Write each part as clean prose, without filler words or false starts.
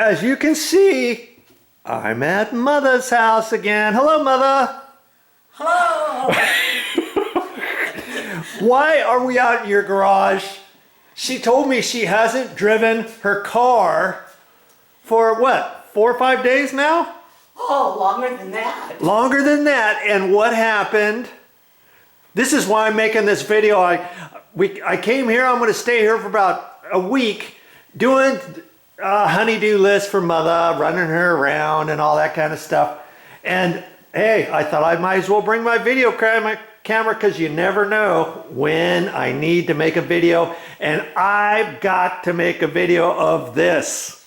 as you can see, I'm at Motha's house again. Hello, Motha. Hello. Why are we out in your garage? She told me she hasn't driven her car for what, 4 or 5 days now? Oh, longer than that. Longer than that. And what happened? This is why I'm making this video. I came here. I'm going to stay here for about a week doing a honey-do list for Motha, running her around and all that kind of stuff. And hey, I thought I might as well bring my video camera because you never know when I need to make a video. And I've got to make a video of this.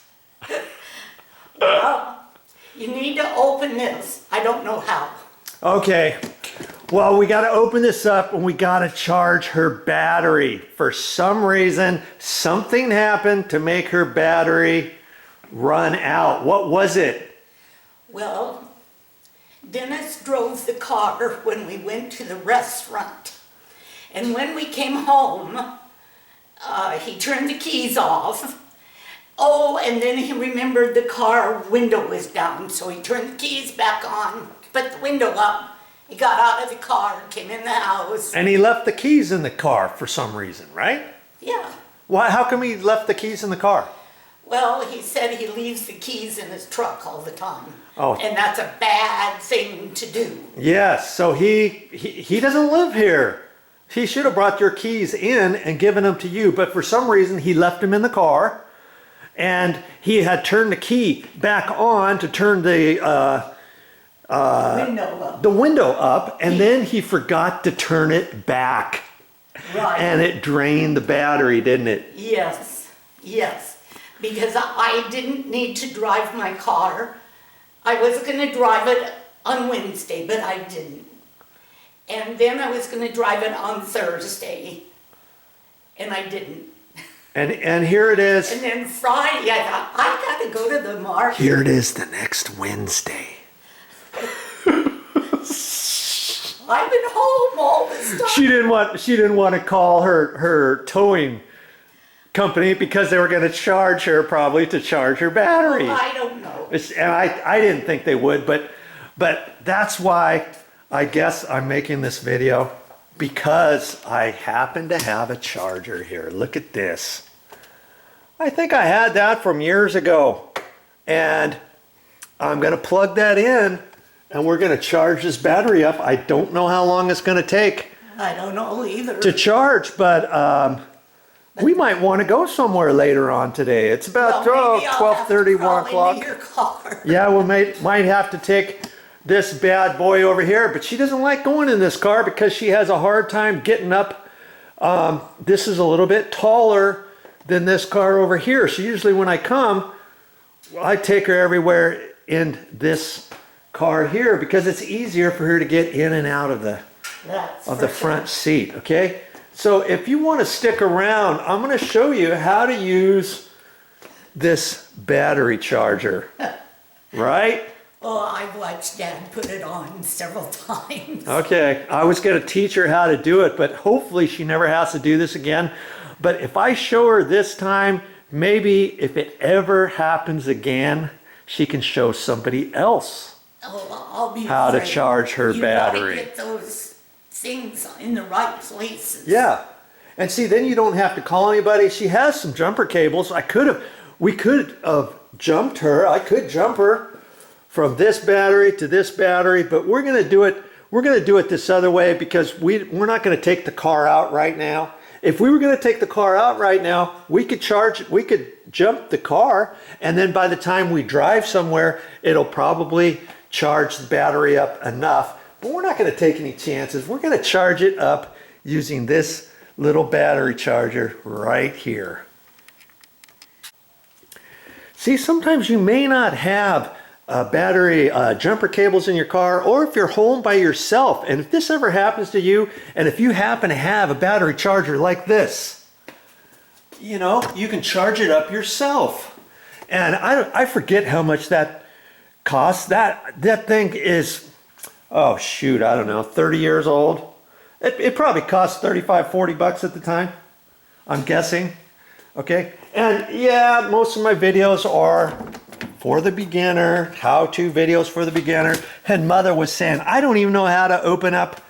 Well, you need to open this. I don't know how. Okay. Well, we got to open this up and we got to charge her battery. For some reason, something happened to make her battery run out. What was it? Well, Dennis drove the car when we went to the restaurant. And when we came home, he turned the keys off. Oh, and then he remembered the car window was down, so he turned the keys back on, put the window up. He got out of the car and came in the house. And he left the keys in the car for some reason, right? Yeah. Why? How come he left the keys in the car? Well, he said he leaves the keys in his truck all the time. Oh. And that's a bad thing to do. Yes, so he doesn't live here. He should have brought your keys in and given them to you, but for some reason he left them in the car, and he had turned the key back on to turn the window up, and then he forgot to turn it back. Right. And it drained the battery, didn't it? Yes, yes. Because I didn't need to drive my car. I was going to drive it on Wednesday, but I didn't. And then I was going to drive it on Thursday, and I didn't. And here it is. And then Friday, I thought, I got to go to the market. Here it is the next Wednesday. I've been home all this time. She didn't want to call her towing company because they were going to charge her probably to charge her battery. Well, I don't know. And I didn't think they would, but that's why I guess I'm making this video, because I happen to have a charger here. Look at this. I think I had that from years ago, and I'm going to plug that in and we're going to charge this battery up. I don't know how long it's going to take. I don't know either. To charge, but we might want to go somewhere later on today. It's about 12:30, 1 o'clock. Your car. Yeah, we might have to take this bad boy over here, but she doesn't like going in this car because she has a hard time getting up. This is a little bit taller than this car over here. So usually when I come, I take her everywhere in this car here because it's easier for her to get in and out of the front seat. Okay, so if you want to stick around, I'm going to show you how to use this battery charger. Right? Oh, I've watched Dad put it on several times. Okay, I was going to teach her how to do it, but hopefully she never has to do this again. But if I show her this time, maybe if it ever happens again, she can show somebody else how to charge her battery. You gotta get those things in the right places. Yeah, and see, then you don't have to call anybody. She has some jumper cables. We could have jumped her. I could jump her from this battery to this battery, but we're going to do it. We're going to do it this other way because we're not going to take the car out right now. If we were going to take the car out right now, we could jump the car, and then by the time we drive somewhere, it'll probably charge the battery up enough. But we're not going to take any chances. We're going to charge it up using this little battery charger right here. See, sometimes you may not have battery jumper cables in your car, or if you're home by yourself, and if this ever happens to you, and if you happen to have a battery charger like this, you know, you can charge it up yourself. And I forget how much that costs. That thing is, oh shoot, I don't know, 30 years old. It probably cost 35, 40 bucks at the time, I'm guessing. Okay, and yeah, most of my videos are for the beginner, how-to videos for the beginner. And Mother was saying, I don't even know how to open up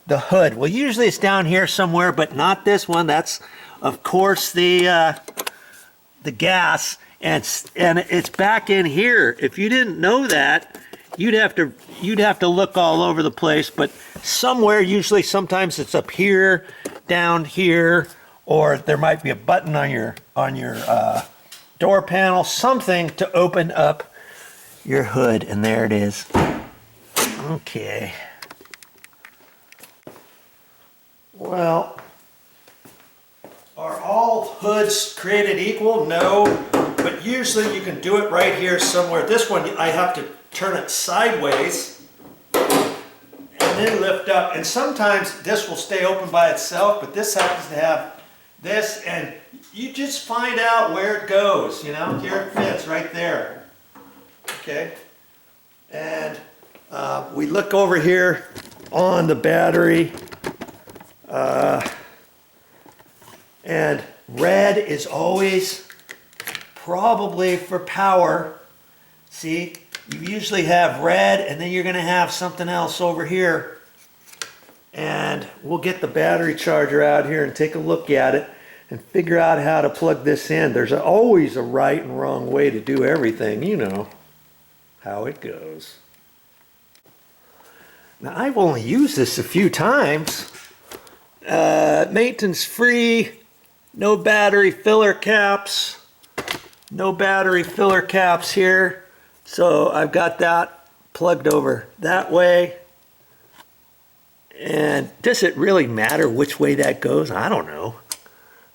the hood. Well, usually it's down here somewhere, but not this one. That's, of course, the gas, and it's back in here. If you didn't know that, you'd have to look all over the place, but somewhere, usually sometimes it's up here, down here, or there might be a button on your door panel, something to open up your hood, and there it is. Okay. Well, are all hoods created equal? No, but usually you can do it right here somewhere. This one, I have to turn it sideways and then lift up. And sometimes this will stay open by itself, but this happens to have this, and you just find out where it goes, you know. Here it fits right there. Okay. And we look over here on the battery. And red is always probably for power. See, you usually have red, and then you're going to have something else over here. And we'll get the battery charger out here and take a look at it and figure out how to plug this in. There's always a right and wrong way to do everything. You know how it goes. Now, I've only used this a few times. Maintenance free, no battery filler caps. No battery filler caps here. So I've got that plugged over that way. And does it really matter which way that goes? I don't know.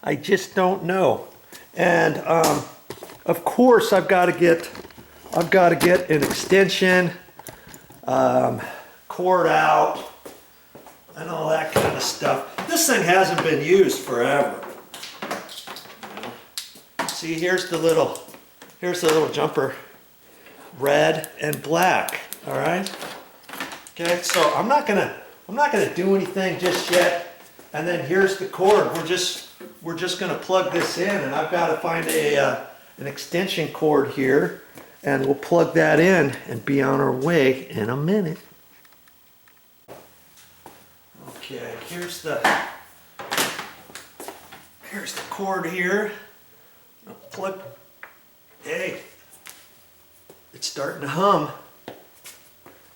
I just don't know. And of course I've got to get an extension cord out and all that kind of stuff. This thing hasn't been used forever. See, here's the little jumper, red and black. All right. Okay, so I'm not gonna do anything just yet. And then here's the cord. We're just gonna plug this in, and I've got to find an extension cord here, and we'll plug that in and be on our way in a minute. Okay, here's the cord here. I'll plug. Hey, it's starting to hum.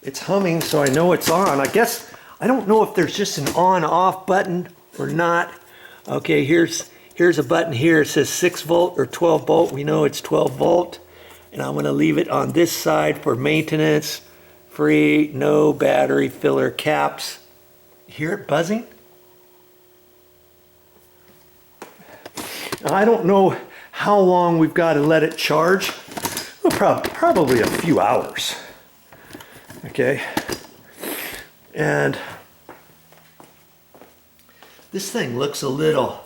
It's humming, so I know it's on. I guess I don't know if there's just an on-off button or not. Okay, here's a button here. It says 6 volt or 12 volt. We know it's 12 volt, and I'm going to leave it on this side for maintenance free, no battery filler caps. Hear it buzzing? I don't know how long we've got to let it charge. Well, probably a few hours. Okay. And this thing looks a little,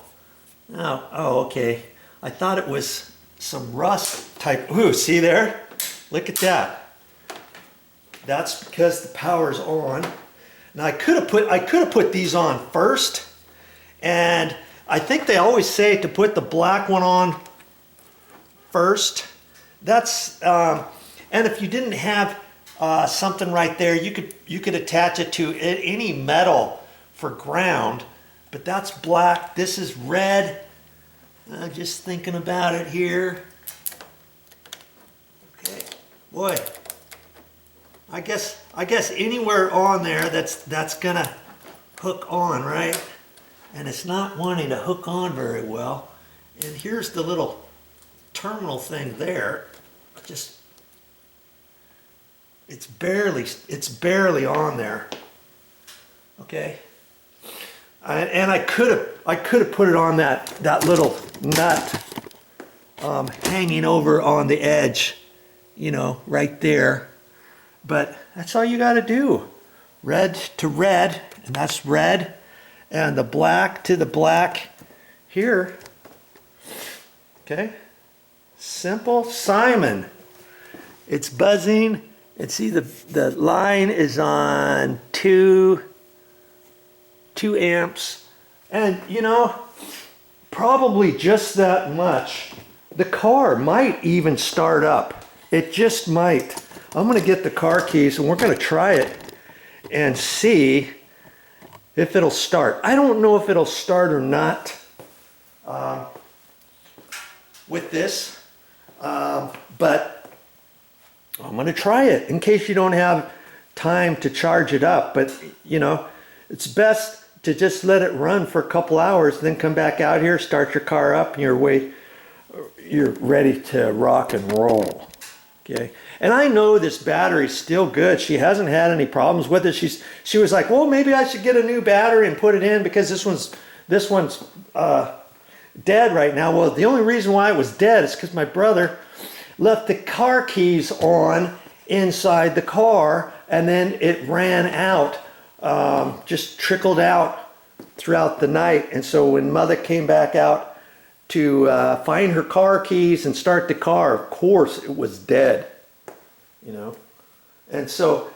oh, okay. I thought it was some rust type. Ooh, see there? Look at that. That's because the power's on. Now I could have put these on first, and I think they always say to put the black one on first. That's and if you didn't have something right there, you could attach it to any metal for ground. But that's black. This is red. Just thinking about it here. Okay, boy. I guess anywhere on there that's gonna hook on, right? And it's not wanting to hook on very well. And here's the little terminal thing there. It's barely on there. Okay. And I could have put it on that little nut hanging over on the edge, you know, right there. But that's all you got to do. Red to red, and that's red, and the black to the black here. Okay. Simple Simon. It's buzzing. And see the line is on 2 amps. And you know, probably just that much. The car might even start up It just might. I'm going to get the car keys and we're going to try it and see if it'll start. I don't know if it'll start or not with this, but I'm going to try it in case you don't have time to charge it up. But, you know, it's best to just let it run for a couple hours, then come back out here, start your car up, and you're ready to rock and roll. Okay, and I know this battery's still good. She hasn't had any problems with it. She was like, well, maybe I should get a new battery and put it in because this one's dead right now. Well, the only reason why it was dead is because my brother left the car keys on inside the car, and then it ran out, just trickled out throughout the night. And so when Mother came back out to find her car keys and start the car, of course it was dead, you know. And so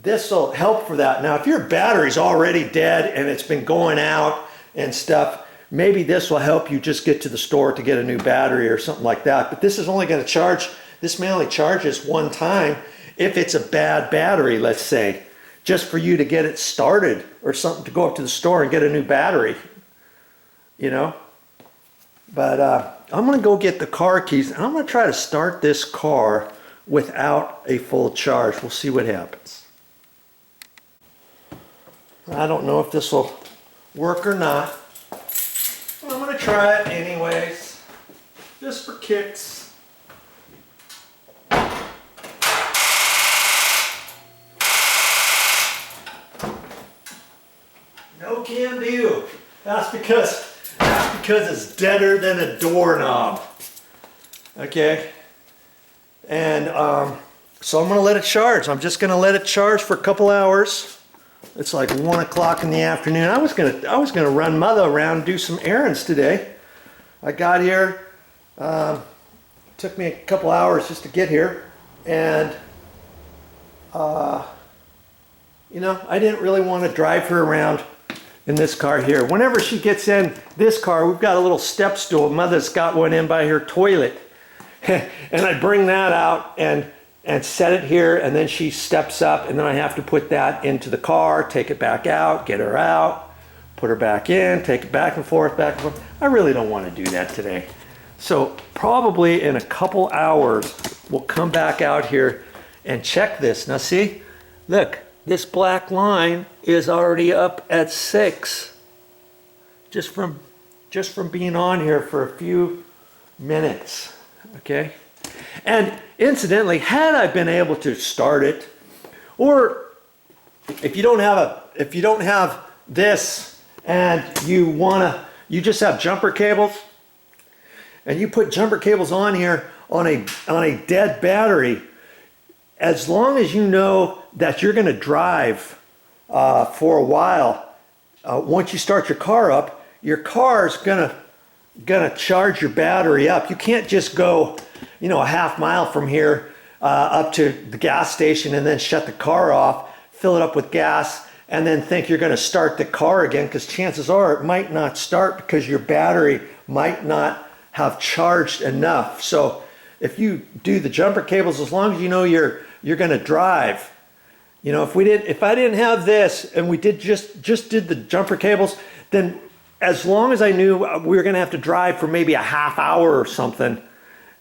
this will help for that. Now if your battery's already dead and it's been going out and stuff, maybe this will help you just get to the store to get a new battery or something like that. But this is only going to charge, this may only charges one time if it's a bad battery, let's say, just for you to get it started or something, to go up to the store and get a new battery, you know. But I'm going to go get the car keys and I'm going to try to start this car without a full charge. We'll see what happens. I don't know if this will work or not. But I'm going to try it anyways, just for kicks. No can do. That's because it's deader than a doorknob. Okay, and so I'm going to let it charge. I'm just going to let it charge for a couple hours. It's like 1 o'clock in the afternoon. I was gonna run Mother around and do some errands today. I got here. Took me a couple hours just to get here, and you know, I didn't really want to drive her around in this car here. Whenever she gets in this car, we've got a little step stool. Mother's got one in by her toilet. And I bring that out and set it here, and then she steps up, and then I have to put that into the car, take it back out, get her out, put her back in, take it back and forth, back and forth. I really don't want to do that today. So probably in a couple hours, we'll come back out here and check this. Now see, look. This black line is already up at 6, just from being on here for a few minutes, okay? And incidentally, had I been able to start it, or if you don't have this and you just have jumper cables, and you put jumper cables on here on a dead battery, as long as you know that you're going to drive for a while, once you start your car up, your car's gonna charge your battery up. You can't just go, you know, a half mile from here up to the gas station and then shut the car off, fill it up with gas, and then think you're going to start the car again, because chances are it might not start because your battery might not have charged enough. So if you do the jumper cables, as long as you know you're going to drive, you know, if I didn't have this and we just did the jumper cables, then as long as I knew we were going to have to drive for maybe a half hour or something,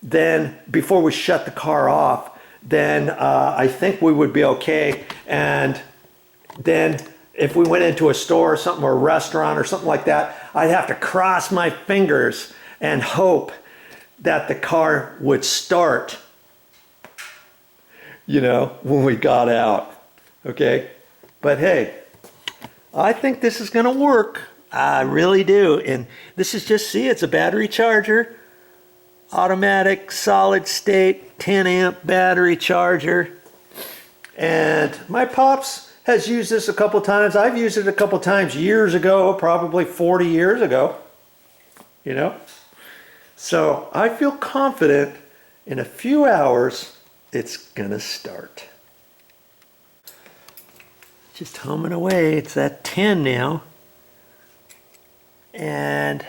then before we shut the car off, then I think we would be okay. And then if we went into a store or something, or a restaurant or something like that, I'd have to cross my fingers and hope that the car would start, you know, when we got out. Okay, but hey, I think this is going to work. I really do. And this is just, see, it's a battery charger, automatic solid state 10 amp battery charger. And my pops has used this a couple times. I've used it a couple times years ago, probably 40 years ago, you know. So I feel confident in a few hours it's gonna start. Just humming away. It's at 10 now. And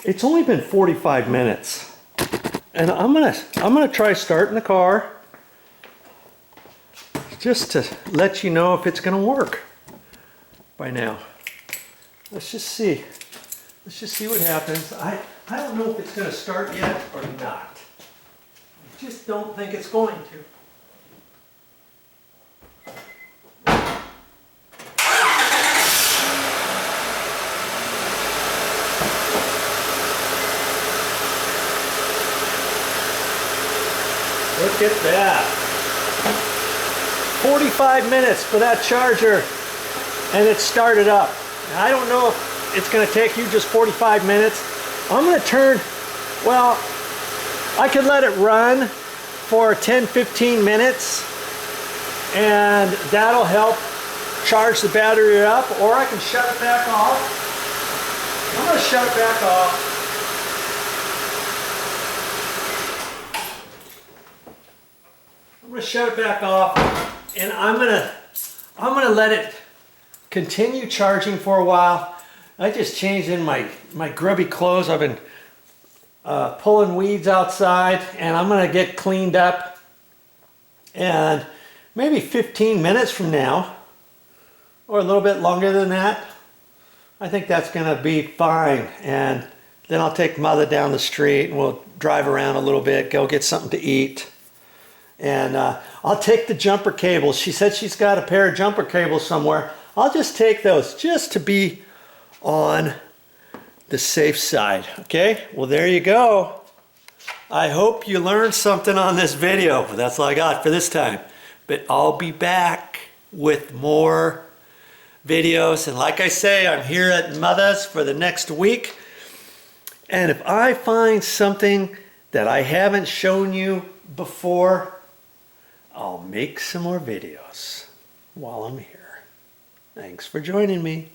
it's only been 45 minutes. And I'm gonna try starting the car just to let you know if it's gonna work by now. Let's just see. Let's just see what happens. I don't know if it's gonna start yet or not. I just don't think it's going to. Look at that. 45 minutes for that charger and it started up. Now, I don't know if it's going to take you just 45 minutes. I'm going to turn, well, I could let it run for 10-15 minutes and that'll help charge the battery up, or I can shut it back off. I'm going to shut it back off. I'm going to shut it back off, and I'm gonna let it continue charging for a while. I just changed in my grubby clothes. I've been pulling weeds outside, and I'm gonna get cleaned up. And maybe 15 minutes from now, or a little bit longer than that, I think that's gonna be fine. And then I'll take Mother down the street, and we'll drive around a little bit, go get something to eat. And I'll take the jumper cables. She said she's got a pair of jumper cables somewhere. I'll just take those just to be on the safe side. Okay, well, there you go. I hope you learned something on this video. That's all I got for this time. But I'll be back with more videos. And like I say, I'm here at Motha's for the next week. And if I find something that I haven't shown you before, I'll make some more videos while I'm here. Thanks for joining me.